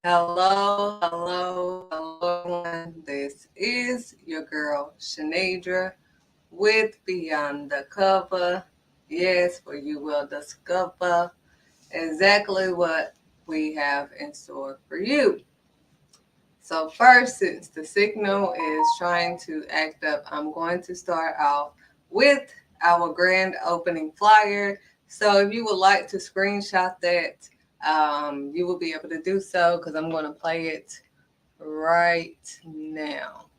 Hello, everyone. This is your girl, Shanadra, with Beyond the Cover. Yes, where you will discover exactly what we have in store for you. So, first, since the signal is trying to act up, I'm going to start off with our grand opening flyer. So, if you would like to screenshot that, you will be able to do so because I'm going to play it right now.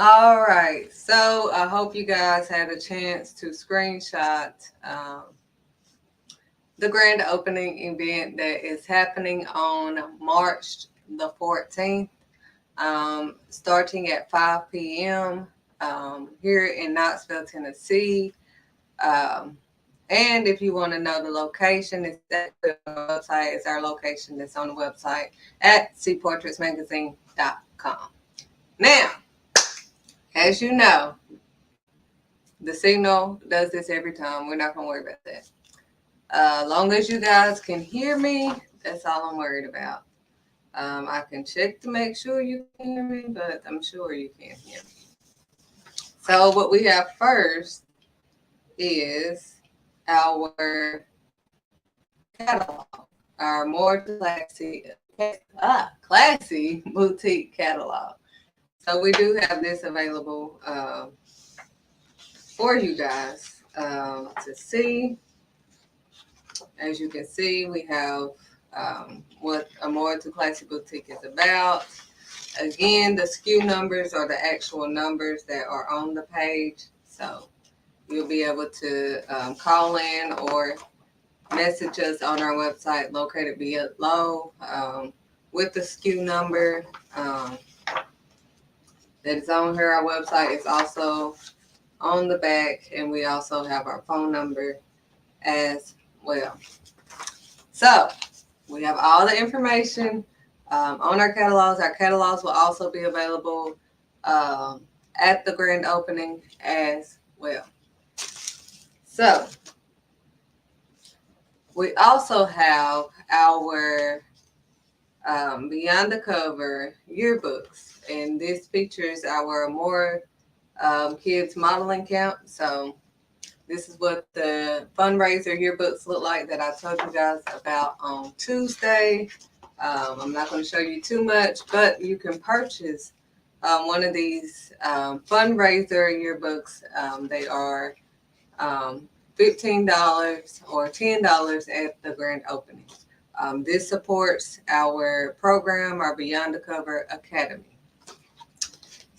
All right, so I hope you guys had a chance to screenshot the grand opening event that is happening on March the 14th, starting at 5 p.m. Here in Knoxville, Tennessee. Um, and if you want to know the location, it's at the website. It's our location that's on the website at cportraitsmagazine.com. Now, as you know, the signal does this every time. We're not going to worry about that. Long as you guys can hear me, that's all I'm worried about. I can check to make sure you can hear me, but I'm sure you can hear me. So what we have first is our catalog, our more classy boutique catalog. So we do have this available for you guys to see. As you can see, we have what a more to classy boutique is about. Again, the SKU numbers are the actual numbers that are on the page. So you'll be able to call in or message us on our website located below with the SKU number that is on here. Our website is also on the back, and we also have our phone number as well. So we have all the information on our catalogs. Our catalogs will also be available at the grand opening as well. So we also have our Beyond the Cover yearbooks, and this features our more kids modeling camp. So this is what the fundraiser yearbooks look like that I told you guys about on Tuesday. I'm not going to show you too much, but you can purchase one of these fundraiser yearbooks. They are $15 or $10 at the grand opening. This supports our program, our Beyond the Cover Academy.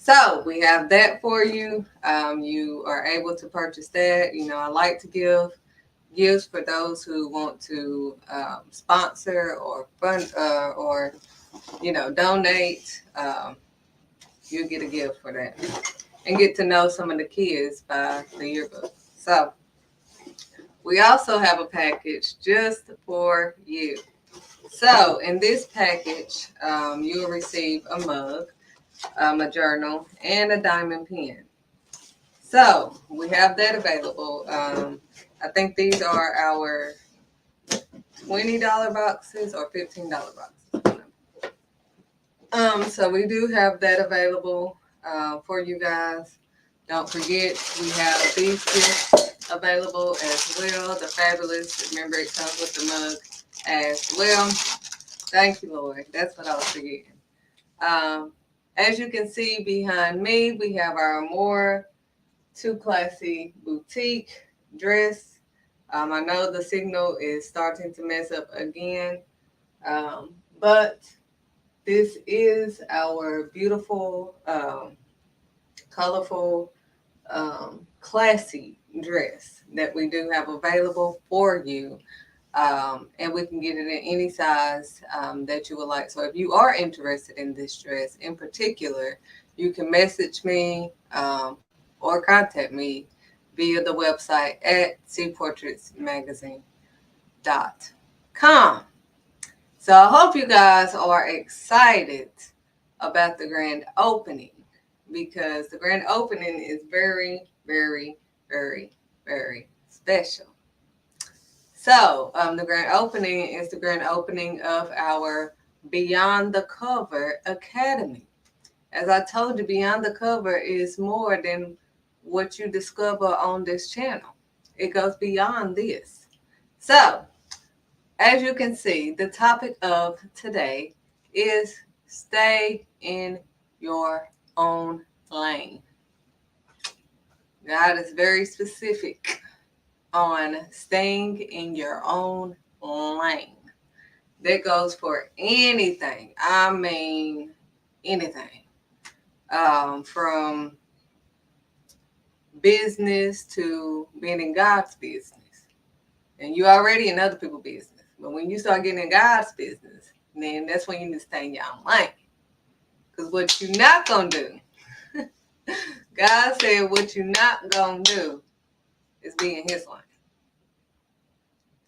So we have that for you. You are able to purchase that. You know, I like to give gifts for those who want to sponsor or fund or donate. You get a gift for that and get to know some of the kids by the yearbook. So we also have a package just for you. So in this package, you will receive a mug, a journal, and a diamond pen. So we have that available. I think these are our $20 boxes or $15 boxes. So we do have that available for you guys. Don't forget, we have these gifts available as well. The fabulous, remember it comes with the mug as well. Thank you, Lord. That's what I was forgetting. As you can see behind me, we have our More Too Classy Boutique dress. I know the signal is starting to mess up again, but this is our beautiful, colorful, classy dress that we do have available for you. And we can get it in any size that you would like. So if you are interested in this dress in particular, you can message me or contact me via the website at cportraitsmagazine.com. So I hope you guys are excited about the grand opening, because the grand opening is very, very, very, very special. So the grand opening is the grand opening of our Beyond the Cover Academy. As I told you, Beyond the Cover is more than what you discover on this channel. It goes beyond this. So, as you can see, the topic of today is stay in your own lane. God is very specific on staying in your own lane. That goes for anything. I mean, anything. From business to being in God's business. And you already in other people's business. But when you start getting in God's business, then that's when you need to stay in your own lane. Because what you're not going to do, God said what you're not going to do is be in his lane.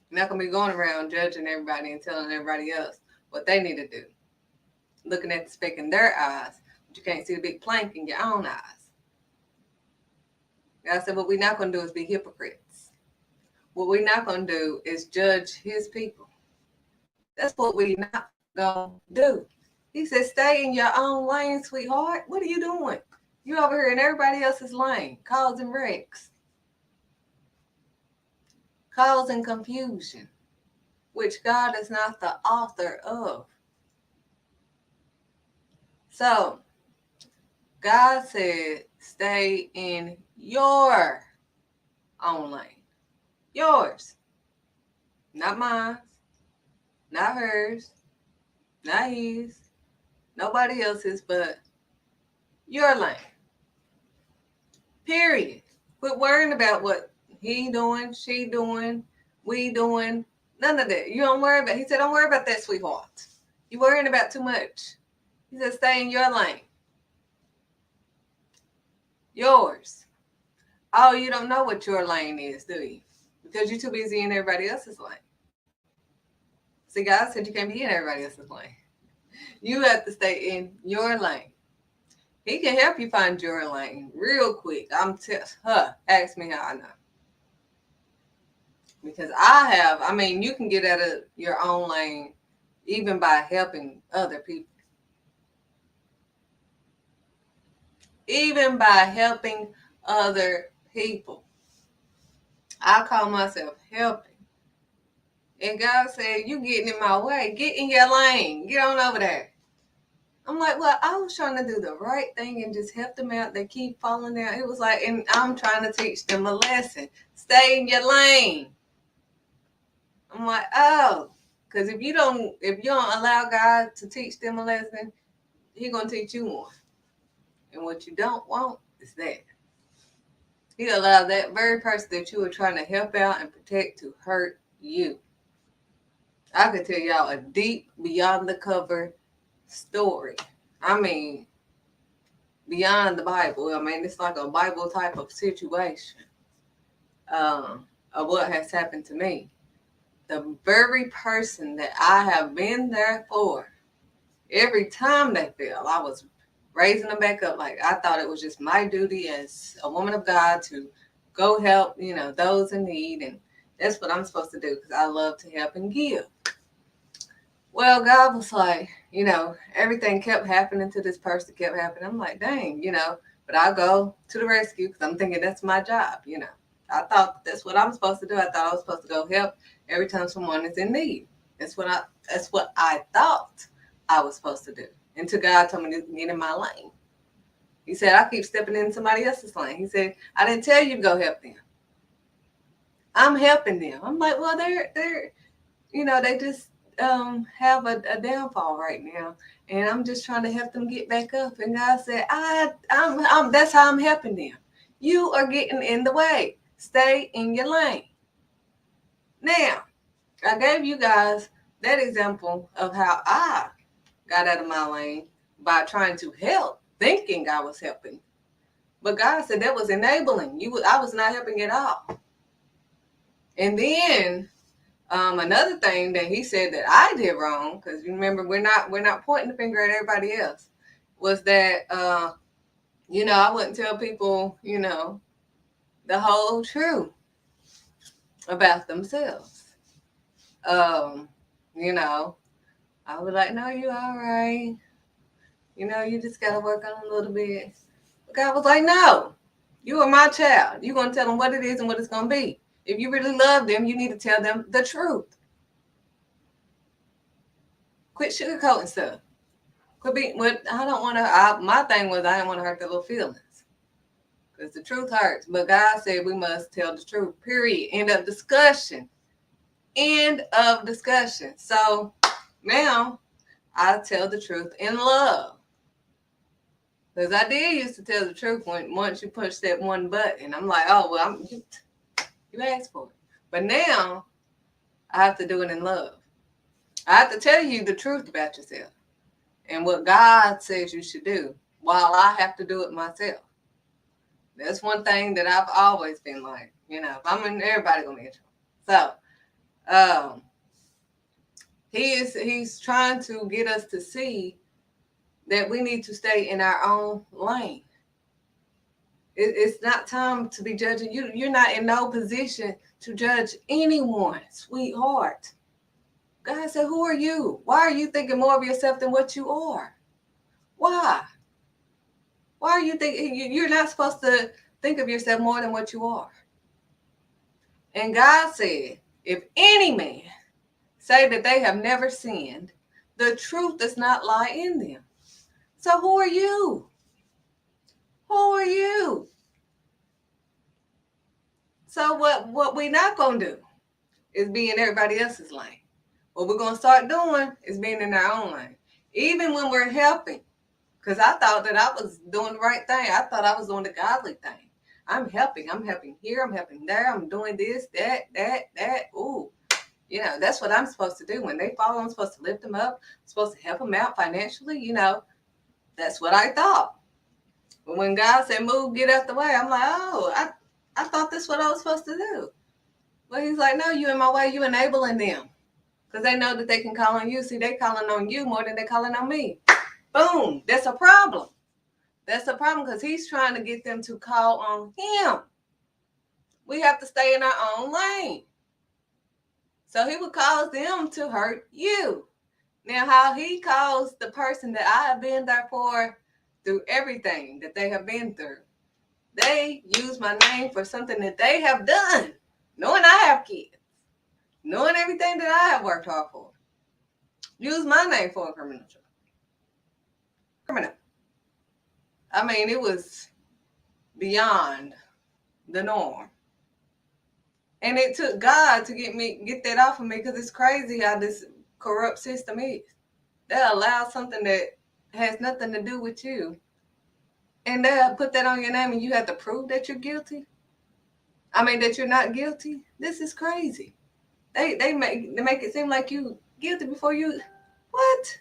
You're not going to be going around judging everybody and telling everybody else what they need to do. Looking at the speck in their eyes, but you can't see the big plank in your own eyes. God said what we're not going to do is be hypocrites. What we're not going to do is judge his people. That's what we're not going to do. He said, stay in your own lane, sweetheart. What are you doing? You over here in everybody else's lane, causing wrecks, causing confusion, which God is not the author of. So, God said, stay in your own lane. Yours. Not mine. Not hers. Not his. Nobody else's, but your lane. Period. Quit worrying about what he doing, she doing, we doing. None of that. You don't worry about. He said, don't worry about that, sweetheart. You worrying about too much. He said, stay in your lane. Yours. Oh, you don't know what your lane is, do you? Because you're too busy in everybody else's lane. See, God said you can't be in everybody else's lane. You have to stay in your lane. He can help you find your lane real quick. Ask me how I know. Because you can get out of your own lane even by helping other people. Even by helping other people. I call myself helping. And God said, you getting in my way. Get in your lane. Get on over there. I'm like, well, I was trying to do the right thing and just help them out. They keep falling down. It was like, and I'm trying to teach them a lesson. Stay in your lane. I'm like, oh, because if you don't allow God to teach them a lesson, He's gonna teach you one. And what you don't want is that. He allowed that very person that you were trying to help out and protect to hurt you. I could tell y'all a deep, beyond the cover story. I mean, beyond the Bible. I mean, it's like a Bible type of situation of what has happened to me. The very person that I have been there for, every time they fell, I was raising them back up. Like I thought it was just my duty as a woman of God to go help, those in need. And that's what I'm supposed to do because I love to help and give. Well, God was like, everything kept happening to this person, kept happening. I'm like, dang, but I go to the rescue because I'm thinking that's my job. I thought that's what I'm supposed to do. I thought I was supposed to go help every time someone is in need. That's what I thought I was supposed to do. Until God told me to get in my lane. He said, I keep stepping in somebody else's lane. He said, I didn't tell you to go help them. I'm helping them. I'm like, well, they're they just have a downfall right now, and I'm just trying to help them get back up. And God said, I'm that's how I'm helping them. You are getting in the way. Stay in your lane. Now, I gave you guys that example of how I got out of my lane by trying to help, thinking I was helping. But God said that was enabling. I was not helping at all. And then another thing that he said that I did wrong, because you remember we're not pointing the finger at everybody else, was that I wouldn't tell people the whole truth about themselves. You know, I was like, no, you all right. You just gotta work on a little bit. But God was like, no, you are my child. You're gonna tell them what it is and what it's gonna be. If you really love them, you need to tell them the truth. Quit sugarcoating stuff. Quit being what I don't want to. My thing was I didn't want to hurt their little feelings because the truth hurts. But God said we must tell the truth. Period. End of discussion. End of discussion. So now I tell the truth in love. Because I did used to tell the truth once you push that one button. I'm like, oh well, you asked for it. But now I have to do it in love. I have to tell you the truth about yourself and what God says you should do while I have to do it myself. That's one thing that I've always been like, if I'm in, everybody gonna be in trouble. So he's trying to get us to see that we need to stay in our own lane. It's not time to be judging. You're not in no position to judge anyone, sweetheart. God said, who are you? Why are you thinking more of yourself than what you are? Why? Why are you thinking you're not supposed to think of yourself more than what you are? And God said, if any man say that they have never sinned, the truth does not lie in them. So who are you? Who are you? So what we're not going to do is be in everybody else's lane. What we're going to start doing is being in our own lane. Even when we're helping. Because I thought that I was doing the right thing. I thought I was doing the godly thing. I'm helping. I'm helping here. I'm helping there. I'm doing this, that. Ooh. That's what I'm supposed to do. When they fall, I'm supposed to lift them up. I'm supposed to help them out financially. That's what I thought. But when God said, move, get out the way, I'm like, oh, I thought that's what I was supposed to do. But he's like, no, you in my way. You enabling them. Because they know that they can call on you. See, they calling on you more than they calling on me. Boom. That's a problem. That's a problem because he's trying to get them to call on him. We have to stay in our own lane. So he would cause them to hurt you. Now, how he calls the person that I have been there for through everything that they have been through. They use my name for something that they have done. Knowing I have kids. Knowing everything that I have worked hard for. Use my name for a criminal charge. Criminal. I mean, it was beyond the norm. And it took God to get that off of me because it's crazy how this corrupt system is. They'll allow something that has nothing to do with you. And they'll put that on your name and you have to prove that you're guilty. I mean, that you're not guilty. This is crazy. They make it seem like you guilty before you. What?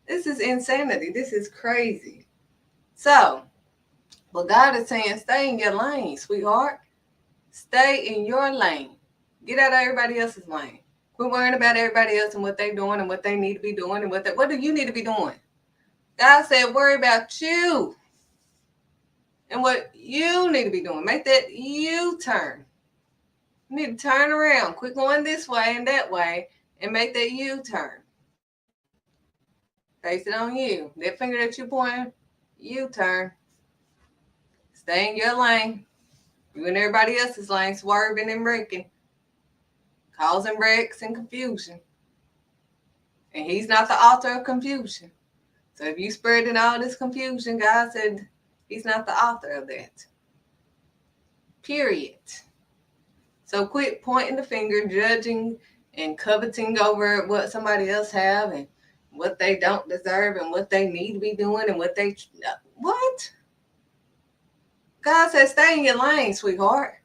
This is insanity. This is crazy. So, what God is saying, stay in your lane, sweetheart. Stay in your lane. Get out of everybody else's lane. Quit worrying about everybody else and what they're doing and what they need to be doing and what do you need to be doing? God said, worry about you. and what you need to be doing. Make that U-turn. You need to turn around. Quit going this way and that way and make that U-turn. Face it on you. That finger that you pointing, U-turn. Stay in your lane. You and everybody else's lane, swerving and braking, causing wrecks and confusion. And he's not the author of confusion. So if you spreading all this confusion, God said he's not the author of that. Period. So quit pointing the finger, judging and coveting over what somebody else have and what they don't deserve and what they need to be doing and what? God said stay in your lane, sweetheart.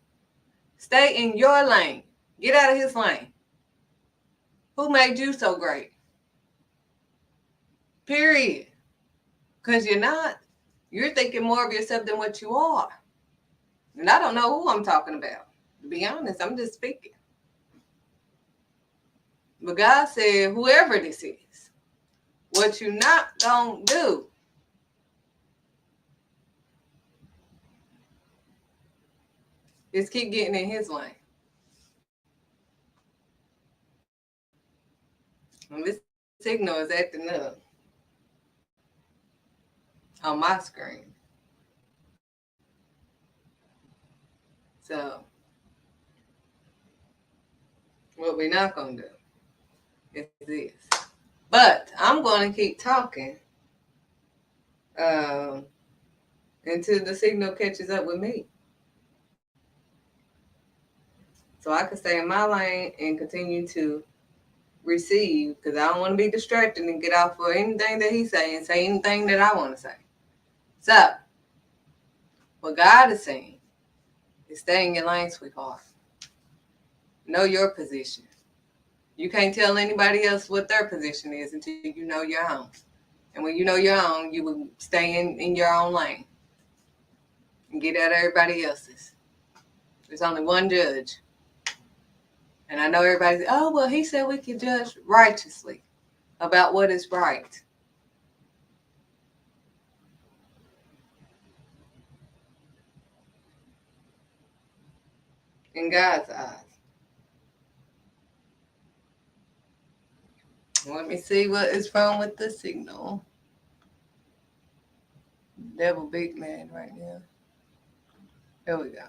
Stay in your lane. Get out of his lane. Who made you so great? Period. Because you're not. You're thinking more of yourself than what you are. And I don't know who I'm talking about. To be honest, I'm just speaking. But God said, whoever this is, what you not gonna do is keep getting in his lane. And this signal is acting up on my screen. So what we're not gonna do is this. But I'm gonna keep talking until the signal catches up with me. So I can stay in my lane and continue to receive, because I don't want to be distracted and get off for anything that he's saying and say anything that I want to say. So, what God is saying is stay in your lane, sweetheart. Know your position. You can't tell anybody else what their position is until you know your own. And when you know your own, you will stay in your own lane and get out of everybody else's. There's only one judge. And I know everybody's, oh, well, he said we can judge righteously about what is right. In God's eyes. Let me see what is wrong with the signal. Devil big man right now. There we go.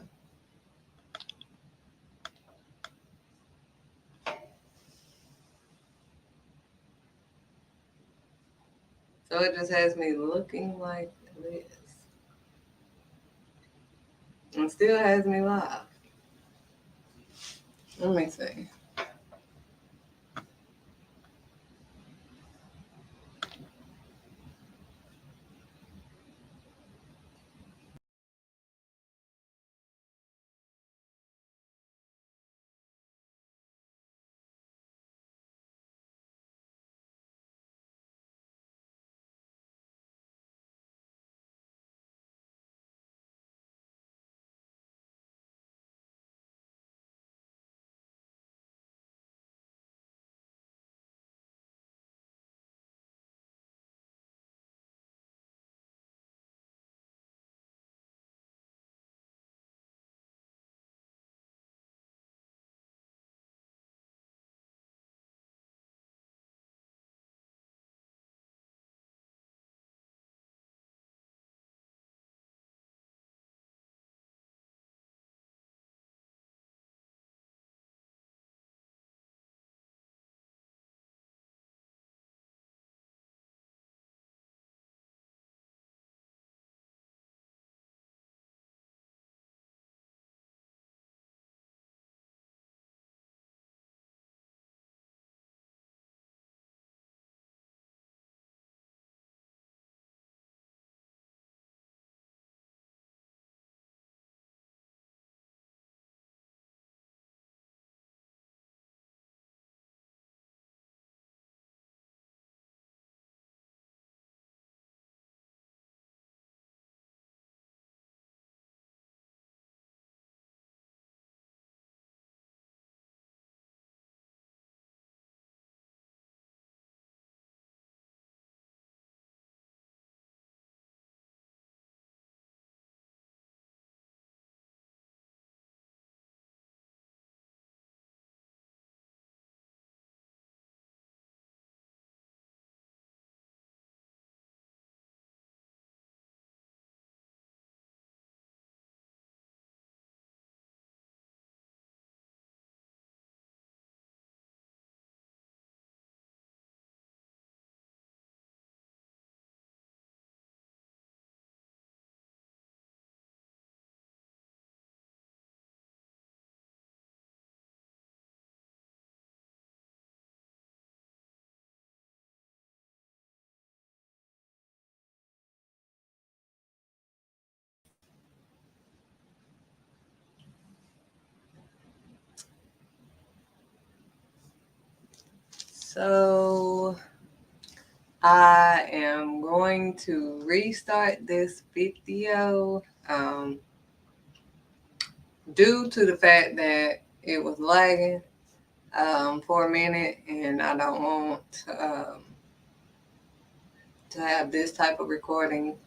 So it just has me looking like this. And still has me live. Let me see. So I am going to restart this video due to the fact that it was lagging for a minute, and I don't want to have this type of recording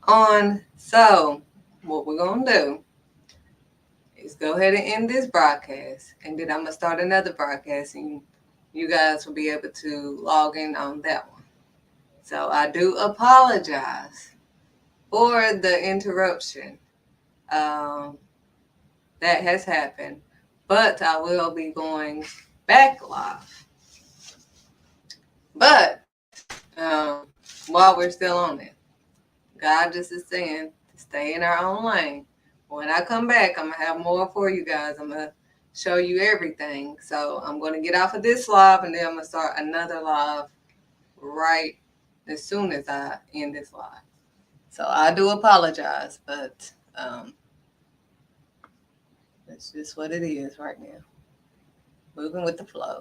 on. So what we're going to do is go ahead and end this broadcast, and then I'm going to start another broadcast, and you guys will be able to log in on that one. So I do apologize for the interruption that has happened, but I will be going back live. But while we're still on it, God just is saying to stay in our own lane. When I come back, I'm going to have more for you guys. I'm going to show you everything. So I'm going to get off of this live, and then I'm going to start another live right as soon as I end this live. So I do apologize, but that's just what it is right now. Moving with the flow.